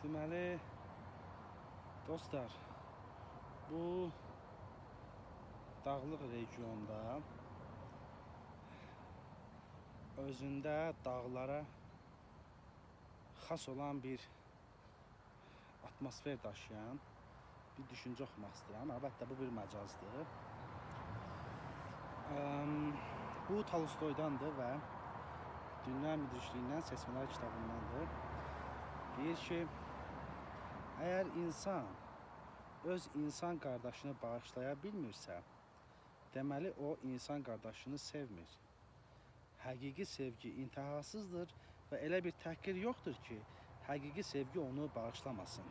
Deməli, dostlar, bu dağlıq regionda özündə dağlara xas olan bir atmosfer daşıyan bir düşüncə oxumaq istəyirəm. Əlbəttə, bu bir məcazdır. Bu Tolstoydandır və Dünya Müdrikliyindən seçmələr kitabındandır. Deyir ki, əgər insan öz insan qardaşını bağışlaya bilmirsə, deməli o insan qardaşını sevmir. Həqiqi sevgi intihasızdır və elə bir təhqir yoxdur ki, həqiqi sevgi onu bağışlamasın.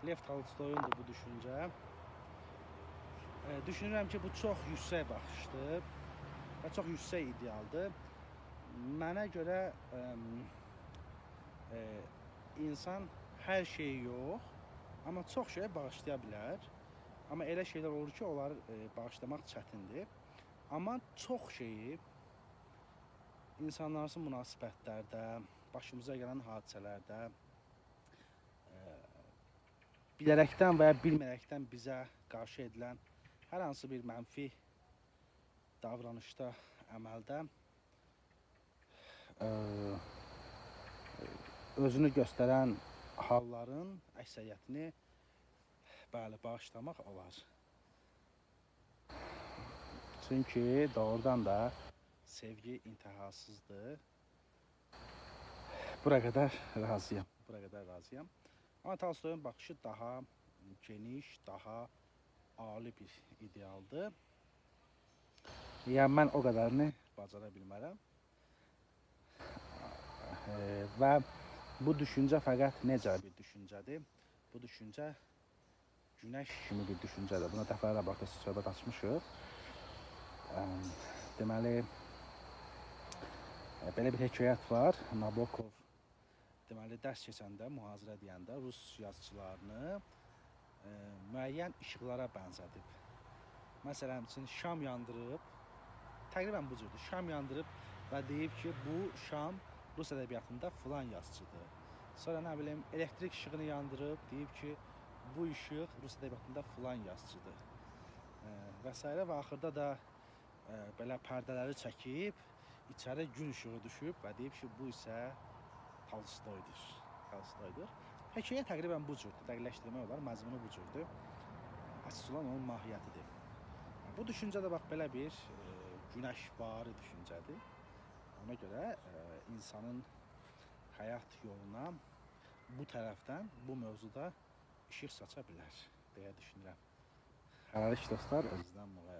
Lev Tolstoyundur bu düşüncə. Düşünürəm ki, bu çox yüksək baxışdır və çox yüksək idealdır. Mənə görə insan hər şeyi yox, amma çox şey bağışlaya bilər. Amma elə şeylər olur ki, onları bağışlamaq çətindir. Amma çox şeyi insanlararası münasibətlərdə, başımıza gələn hadisələrdə, bilərəkdən və ya bilmərəkdən bizə qarşı edilən hər hansı bir mənfi davranışda, əməldə özünü göstərən halların əksəriyyətini bağışlamaq olar. Çünki doğrudan da sevgi intihasızdır. Bura qədər razıyam. Amma Tolstoyun baxışı daha geniş, daha ali bir idealdır. Yəni, mən o qədərini bacara bilmərəm. Və bu düşüncə fəqət necə bir düşüncədir? Bu düşüncə günəş kimi bir düşüncədir. Buna dəfələrlə baxda söhbət açmışıq. Deməli, belə bir hekayət var. Nabokov deməli, dərs keçəndə, mühazirə deyəndə rus yazıçılarını müəyyən işıqlara bənzədib. Məsələn, şam yandırıb, təqribən bu cürdür, şam yandırıb və deyib ki, bu şam Rus ədəbiyyatında filan yazıcıdır. Sonra, nə bilim, elektrik işığını yandırıb, deyib ki, bu işıq Rus ədəbiyyatında filan yazıcıdır. Və s. və axırda da belə pərdələri çəkib, içəri gün işığı düşüb və deyib ki, bu isə Tolstoydur. Hekayə təqribən bu cürdür, dəqiqləşdirmək olar, məzmunu bu cürdür. Əsas olan onun mahiyyətidir. Bu düşüncə də bax, belə bir günəşvari düşüncədir. Ona görə insanın həyat yoluna bu tərəfdən, bu mövzuda işıq saça bilər, deyə düşünürəm. Hələlik dostlar, özünüzdən müğayət.